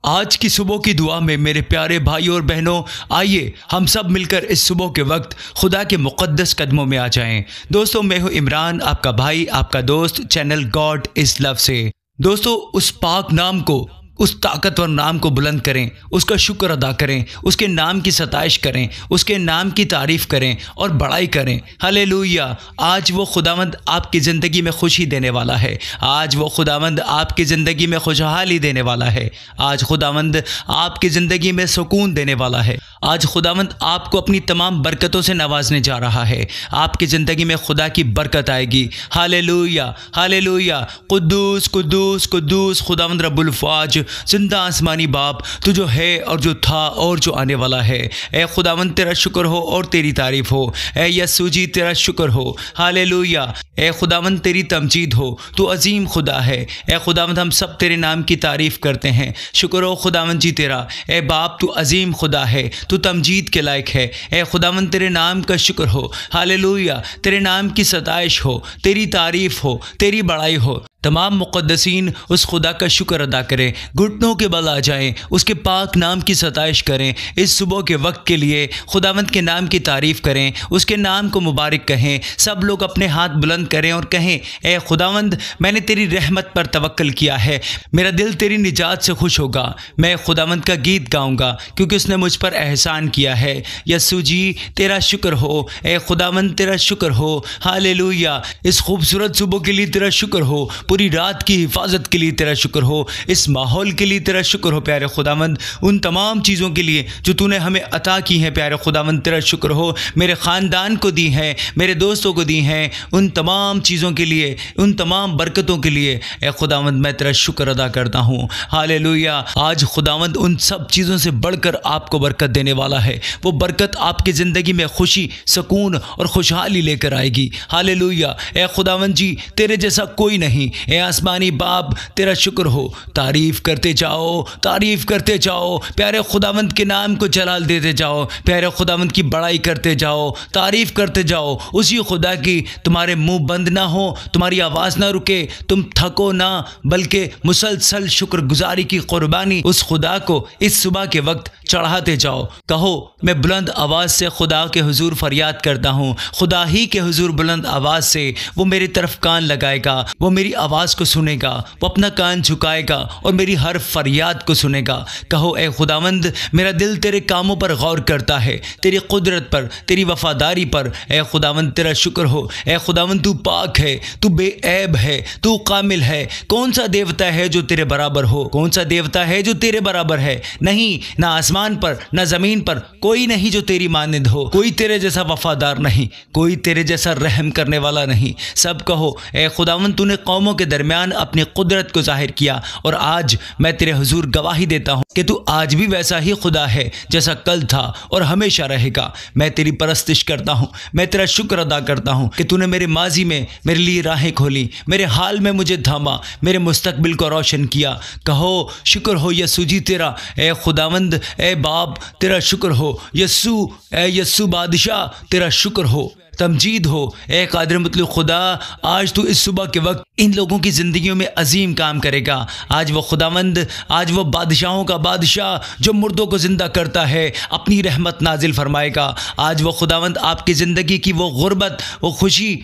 आज की सुबह की दुआ में मेरे प्यारे भाई और बहनों, आइए हम सब मिलकर इस सुबह के वक्त खुदा के मुक़द्दस कदमों में आ जाएं। दोस्तों, मैं हूं इमरान, आपका भाई, आपका दोस्त, चैनल गॉड इज़ लव से। दोस्तों, उस पाक नाम को, उस ताकतवर नाम को बुलंद करें, उसका शुक्र अदा करें, उसके नाम की सताइश करें, उसके नाम की तारीफ़ करें और बड़ाई करें। हालेलुया। आज वो खुदावंद आपकी ज़िंदगी में खुशी देने वाला है। आज वो खुदावंद आपकी ज़िंदगी में खुशहाली देने वाला है। आज खुदावंद आपकी ज़िंदगी में सुकून देने वाला है। आज खुदावंद आपको अपनी तमाम बरकतों से नवाजने जा रहा है। आपकी ज़िंदगी में खुदा की बरकत आएगी। Hallelujah, hallelujah. कुद्दूस कुद्दूस कुद्दूस खुदावंद रब्बुल फ़ाज, जिंदा आसमानी बाप, तू जो है और जो था और जो आने वाला है। ए खुदावंद, तेरा शुक्र हो और तेरी तारीफ़ हो। ए यस्सू जी, तेरा शुक्र हो। हालेलुया। ए खुदावंद, तेरी तमजीद हो। तू अजीम खुदा है। ए खुदावंद, हम सब तेरे नाम की तारीफ़ करते हैं। शुक्र हो खुदावंद जी तेरा। ए बाप, तू अजीम खुदा है, तू तमजीद के लायक है। ए खुदावंद, तेरे नाम का शुक्र हो। हालेलुया। तेरे नाम की सताइश हो, तेरी तारीफ़ हो, तेरी बड़ाई हो। तमाम मुक़द्दसीन उस खुदा का शुक्र अदा करें, घुटनों के बल आ जाएं, उसके पाक नाम की सताइश करें। इस सुबह के वक्त के लिए खुदावंद के नाम की तारीफ़ करें, उसके नाम को मुबारक कहें। सब लोग अपने हाथ बुलंद करें और कहें, ए खुदावंद, मैंने तेरी रहमत पर तवक्कल किया है, मेरा दिल तेरी निजात से खुश होगा। मैं खुदावंद का गीत गाऊँगा क्योंकि उसने मुझ पर एहसान किया है। यस्सू जी, तेरा शुक्र हो। ए खुदावंद, तेरा शुक्र हो। हालेलुया। इस खूबसूरत सुबह के लिए तेरा शुक्र हो। पूरी रात की हिफाजत के लिए तेरा शुक्र हो। इस माहौल के लिए तेरा शुक्र हो प्यारे खुदावंद। उन तमाम चीज़ों के लिए जो तूने हमें अता की हैं प्यारे खुदावंद, तेरा शुक्र हो। मेरे ख़ानदान को दी हैं, मेरे दोस्तों को दी हैं, उन तमाम चीज़ों के लिए, उन तमाम बरकतों के लिए ए खुदावंद मैं तेरा शुक्र अदा करता हूँ। हालेलुया। आज खुदावंद उन सब चीज़ों से बढ़कर आपको बरकत देने वाला है। वो बरकत आपकी ज़िंदगी में खुशी, सुकून और खुशहाली लेकर आएगी। हालेलुया। ए खुदावंद जी, तेरे जैसा कोई नहीं। ए आसमानी बाप, तेरा शुक्र हो। तारीफ़ करते जाओ, तारीफ़ करते जाओ, प्यारे खुदावंद के नाम को जलाल देते जाओ, प्यारे खुदावंद की बड़ाई करते जाओ, तारीफ़ करते जाओ। उसी खुदा की तुम्हारे मुंह बंद ना हो, तुम्हारी आवाज़ ना रुके, तुम थको ना, बल्कि मुसलसल शुक्रगुजारी की कुर्बानी उस खुदा को इस सुबह के वक्त चढ़ाते जाओ। कहो, मैं बुलंद आवाज़ से खुदा के हुजूर फरियाद करता हूँ। खुदा ही के हुजूर बुलंद आवाज़ से वो मेरी तरफ कान लगाएगा, वो मेरी आवाज़ को सुनेगा, वो अपना कान झुकाएगा और मेरी हर फरियाद को सुनेगा। कहो, ए खुदावंद, मेरा दिल तेरे कामों पर गौर करता है, तेरी कुदरत पर, तेरी वफादारी पर। ए खुदावंद, तेरा शुक्र हो। ए खुदावंद, तू पाक है, तू बेऐब है, तू कामिल है। कौन सा देवता है जो तेरे बराबर हो? कौन सा देवता है जो तेरे बराबर है? नहीं, ना आसमान पर ना ज़मीन पर कोई नहीं जो तेरी मानिंद हो। कोई तेरे जैसा वफादार नहीं, कोई तेरे जैसा रहम करने वाला नहीं। सब कहो, ए खुदावंद, तूने कौमों के दरमियान अपनी कुदरत को जाहिर किया और आज मैं तेरे हुजूर गवाही देता हूँ कि तू आज भी वैसा ही खुदा है जैसा कल था और हमेशा रहेगा। मैं तेरी परस्तिश करता हूँ, मैं तेरा शुक्र अदा करता हूँ कि तूने मेरे माजी में मेरे लिए राहें खोली, मेरे हाल में मुझे थामा, मेरे मुस्तकबिल को रोशन किया। कहो, शुक्र हो यस्सू जी तेरा। ए खुदावंद, ए बाप, तेरा शुक्र हो। यस्सू, ए यस्सू बादशाह, तेरा शुक्र हो, तमजीद हो। ए कादिर मुतलक खुदा, आज तू इस सुबह के वक्त इन लोगों की ज़िंदगियों में अजीम काम करेगा। आज वो खुदावंद, आज वो बादशाहों का बादशाह जो मुर्दों को ज़िंदा करता है, अपनी रहमत नाजिल फरमाएगा। आज वो खुदावंद आपकी ज़िंदगी की वो गुर्बत, वो खुशी,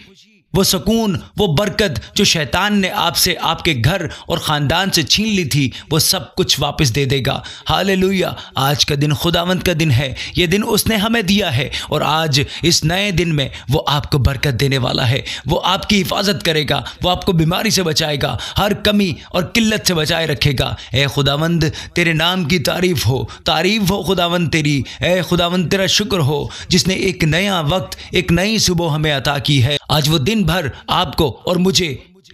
वो सुकून, वो बरकत जो शैतान ने आपसे, आपके घर और ख़ानदान से छीन ली थी, वो सब कुछ वापस दे देगा। हालेलुया। आज का दिन खुदावंद का दिन है। ये दिन उसने हमें दिया है और आज इस नए दिन में वो आपको बरकत देने वाला है। वो आपकी हिफाजत करेगा, वो आपको बीमारी से बचाएगा, हर कमी और किल्लत से बचाए रखेगा। ए खुदावंद, तेरे नाम की तारीफ़ हो, तारीफ़ हो खुदावंद तेरी। ए खुदावंद, तेरा शुक्र हो जिसने एक नया वक्त, एक नई सुबह हमें अता की है। आज वो दिन भर आपको और मुझे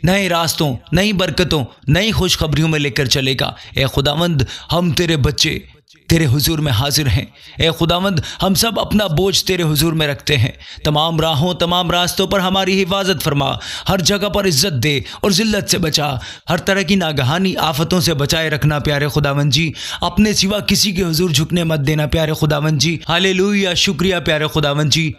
नए रास्तों, नई बरकतों, नई खुशखबरियों में लेकर चलेगा। ए खुदावंद, हम तेरे बच्चे तेरे हुजूर में हाजिर हैं। ए खुदावंद, हम सब अपना बोझ तेरे हुजूर में रखते हैं। तमाम राहों, तमाम रास्तों पर हमारी हिफाजत फरमा, हर जगह पर इज्जत दे और जिल्लत से बचा, हर तरह की नागहानी आफतों से बचाए रखना प्यारे खुदावंद जी। अपने सिवा किसी के हुजूर झुकने मत देना प्यारे खुदावंद जी। हालेलुया। शुक्रिया प्यारे खुदावंद जी,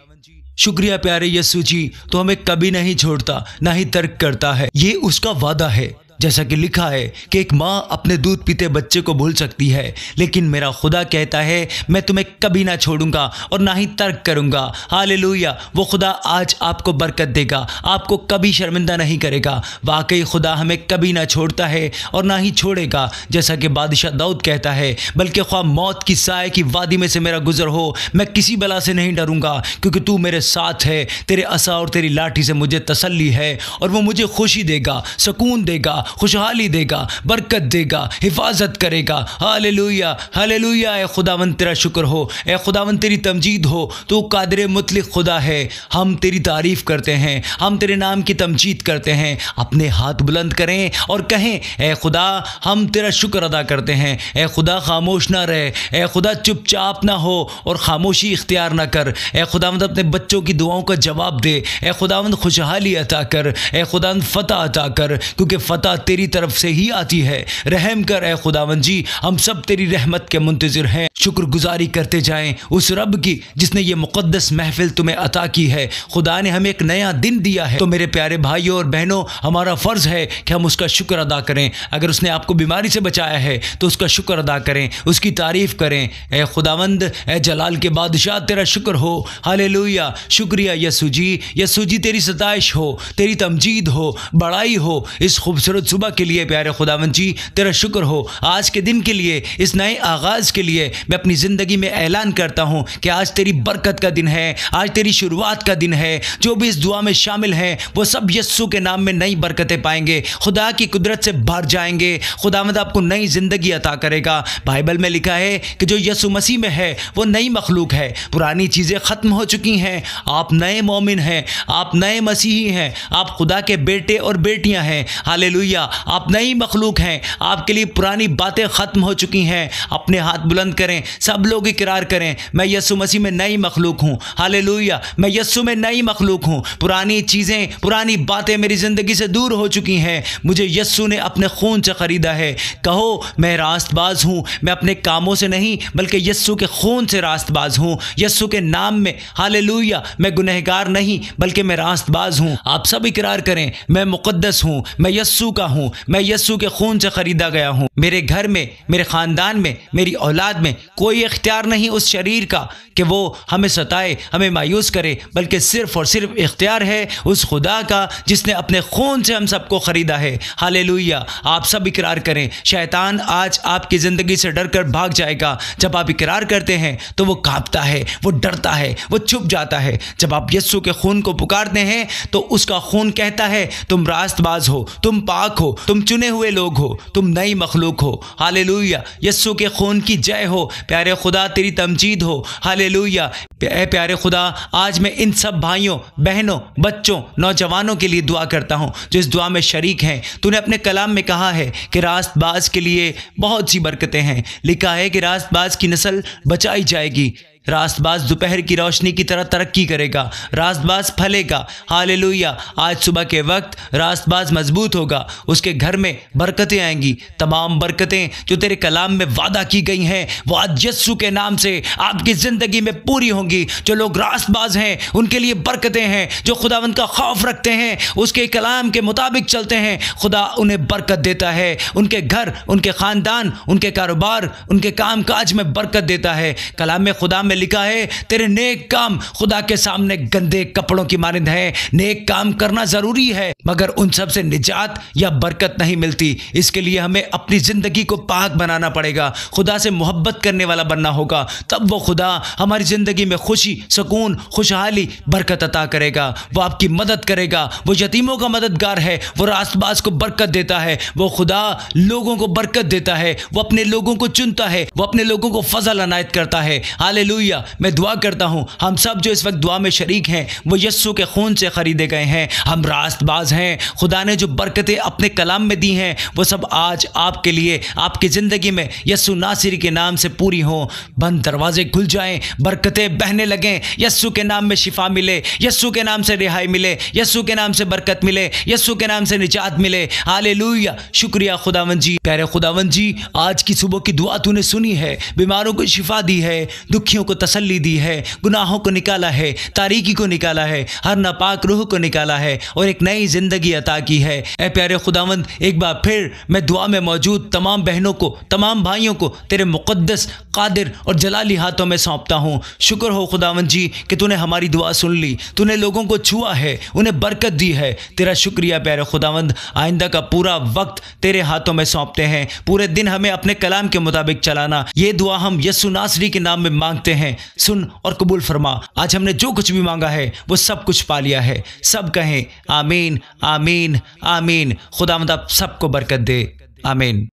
शुक्रिया प्यारे यस्सू जी, तो हमें कभी नहीं छोड़ता, ना ही तर्क करता है। ये उसका वादा है जैसा कि लिखा है कि एक माँ अपने दूध पीते बच्चे को भूल सकती है, लेकिन मेरा खुदा कहता है मैं तुम्हें कभी ना छोड़ूंगा और ना ही तर्क करूंगा। हालेलुया। वो खुदा आज आपको बरकत देगा, आपको कभी शर्मिंदा नहीं करेगा। वाकई खुदा हमें कभी ना छोड़ता है और ना ही छोड़ेगा। जैसा कि बादशाह दाऊद कहता है, बल्कि ख्वाह मौत की साए की वादी में से मेरा गुजर हो, मैं किसी बला से नहीं डरूंगा, क्योंकि तू मेरे साथ है। तेरे असा और तेरी लाठी से मुझे तसल्ली है और वो मुझे खुशी देगा, सुकून देगा, खुशहाली देगा, बरकत देगा, हिफाजत करेगा। Hallelujah, hallelujah. ए खुदावंद तेरा शुक्र हो, ए खुदावंद तेरी तमजीद हो। तू कादिर मुतलिक खुदा है। हम तेरी तारीफ करते हैं, हम तेरे नाम की तमजीद करते हैं। अपने हाथ बुलंद करें और कहें, ए खुदा हम तेरा शुक्र अदा करते हैं। ए खुदा खामोश ना रहे, ए खुदा चुपचाप ना हो और खामोशी इख्तियार ना कर। ए खुदावंद अपने बच्चों की दुआओं का जवाब दे। ए खुदावंद खुशहाली अता कर, ए खुदावंद फतह अता कर, क्योंकि फतह तेरी तरफ से ही आती है। रहम कर ए खुदावंद जी, हम सब तेरी रहमत के मुंतज़िर हैं। शुक्रगुजारी करते जाएं उस रब की जिसने ये मुक़द्दस महफिल तुम्हें अता की है। खुदा ने हमें एक नया दिन दिया है, तो मेरे प्यारे भाइयों और बहनों, हमारा फ़र्ज़ है कि हम उसका शुक्र अदा करें। अगर उसने आपको बीमारी से बचाया है तो उसका शुक्र अदा करें, उसकी तारीफ़ करें। ए खुदावंद, ए जलाल के बादशाह, तेरा शुक्र हो। हालेलुया। शुक्रिया यस्सु जी, यस्सु जी तेरी सताइश हो, तेरी तमजीद हो, बड़ाई हो इस खूबसूरत सुबह के लिए। प्यारे खुदावंद जी तेरा शुक्र हो, आज के दिन के लिए, इस नए आगाज़ के लिए। मैं अपनी ज़िंदगी में ऐलान करता हूँ कि आज तेरी बरकत का दिन है, आज तेरी शुरुआत का दिन है। जो भी इस दुआ में शामिल हैं वो सब यस्सु के नाम में नई बरकतें पाएंगे, खुदा की कुदरत से भर जाएंगे। खुदावंद आपको नई ज़िंदगी अता करेगा। बाइबल में लिखा है कि जो यस्सु मसीह में है वो नई मखलूक है, पुरानी चीज़ें ख़त्म हो चुकी हैं। आप नए मोमिन हैं, आप नए मसीही हैं, आप खुदा के बेटे और बेटियां हैं। हालेलुया। आप नई मखलूक हैं, आपके लिए पुरानी बातें ख़त्म हो चुकी हैं। अपने हाथ बुलंद करें, सब लोग इकरार करें, मैं यस्सु मसीह में नई मखलूक हूँ। हालेलुया। मैं यस्सु में नई मखलूक हूँ। पुरानी चीज़ें, पुरानी बातें मेरी ज़िंदगी से दूर हो चुकी हैं। मुझे यस्सु ने अपने खून से ख़रीदा है। कहो, मैं रास्तबाज हूँ, मैं अपने कामों से नहीं बल्कि यस्सु के खून से रास्तबाज हूँ। यस्सु के नाम में, हालेलुया, मैं गुनहगार नहीं बल्कि मैं रास्तबाज हूँ। आप सब इकरार करें, मैं मुक़द्दस हूँ, मैं यस्सु का हूँ, मैं यस्सु के खून से ख़रीदा गया हूँ। मेरे घर में, मेरे ख़ानदान में, मेरी औलाद में कोई इख्तियार नहीं उस शरीर का कि वो हमें सताए, हमें मायूस करे, बल्कि सिर्फ़ और सिर्फ इख्तियार है उस खुदा का जिसने अपने खून से हम सबको ख़रीदा है। हालेलुया। आप सब इकरार करें। शैतान आज आपकी ज़िंदगी से डर कर भाग जाएगा। जब आप इकरार करते हैं तो वो कांपता है, वो डरता है, वो छुप जाता है। जब आप यस्सु के खून को पुकारते हैं तो उसका खून कहता है तुम रास्तबाज हो, तुम पाक हो, तुम चुने हुए लोग हो, तुम नई मखलूक हो। हालेलुया। यस्सु के खून की जय हो। प्यारे खुदा तेरी तमजीद हो। हालेलुया। प्यारे खुदा, आज मैं इन सब भाइयों, बहनों, बच्चों, नौजवानों के लिए दुआ करता हूँ जो इस दुआ में शरीक हैं। तूने अपने कलाम में कहा है कि रास्तबाज के लिए बहुत सी बरकतें हैं। लिखा है कि रास्तबाज की नस्ल बचाई जाएगी। रास्तबाज दोपहर की रोशनी की तरह तरक्की करेगा, रास्तबाज फलेगा। हालेलुया। आज सुबह के वक्त रास्तबाज मजबूत होगा, उसके घर में बरकतें आएंगी। तमाम बरकतें जो तेरे कलाम में वादा की गई हैं वो आज यस्सु के नाम से आपकी ज़िंदगी में पूरी होंगी। जो लोग रास्तबाज हैं उनके लिए बरकतें हैं। जो खुदावंद का खौफ रखते हैं, उसके कलाम के मुताबिक चलते हैं, खुदा उन्हें बरकत देता है। उनके घर, उनके ख़ानदान, उनके कारोबार, उनके काम काज में बरकत देता है। कलाम में खुदा में लिखा है तेरे नेक काम खुदा के सामने गंदे कपड़ों की मानिंद है। नेक काम करना जरूरी है मगर उन सब से निजात या बरकत नहीं मिलती। इसके लिए हमें अपनी जिंदगी को पाक बनाना पड़ेगा, खुदा से मोहब्बत करने वाला बनना होगा। तब वो खुदा हमारी जिंदगी में खुशी, सुकून, खुशहाली, बरकत अता करेगा। वो आपकी मदद करेगा। वो यतीमों का मददगार है। वो रास्तबाज को बरकत देता है। वो खुदा लोगों को बरकत देता है। वो अपने लोगों को चुनता है। वो अपने लोगों को फजल अनायत करता है। हालेलुया। मैं दुआ करता हूं हम सब जो इस वक्त दुआ में शरीक हैं वो यस्सु के खून से खरीदे गए हैं। हम रास्तबाज हैं। खुदा ने जो बरकतें अपने कलाम में दी हैं वो सब आज आपके लिए, आपकी ज़िंदगी में यस्सु नासिरी के नाम से पूरी हों। बंद दरवाजे खुल जाएं, बरकतें बहने लगें। यस्सु के नाम में शिफा मिले, यस्सु के नाम से रिहाई मिले, यस्सु के नाम से बरकत मिले, यस्सु के नाम से निजात मिले। हालेलुया। शुक्रिया खुदावंद जी। प्यारे खुदावंद जी, आज की सुबह की दुआ तूने सुनी है, बीमारों को शिफा दी है, दुखियों को को तसल्ली दी है, गुनाहों को निकाला है, तारीकी को निकाला है, हर नापाक रूह को निकाला है और एक नई जिंदगी अता की है। ऐ प्यारे खुदावंद, एक बार फिर मैं दुआ में मौजूद तमाम बहनों को, तमाम भाइयों को तेरे मुक़द्दस, कादिर और जलाली हाथों में सौंपता हूँ। शुक्र हो खुदावंद जी कि तूने हमारी दुआ सुन ली, तूने लोगों को छुआ है, उन्हें बरकत दी है। तेरा शुक्रिया प्यारे खुदावंद। आइंदा का पूरा वक्त तेरे हाथों में सौंपते हैं। पूरे दिन हमें अपने कलाम के मुताबिक चलाना। ये दुआ हम यस्सु नासरी के नाम में मांगते हैं। सुन और कबूल फरमा। आज हमने जो कुछ भी मांगा है वो सब कुछ पा लिया है। सब कहें आमीन, आमीन, आमीन। खुदावंद आप सबको बरकत दे। आमीन।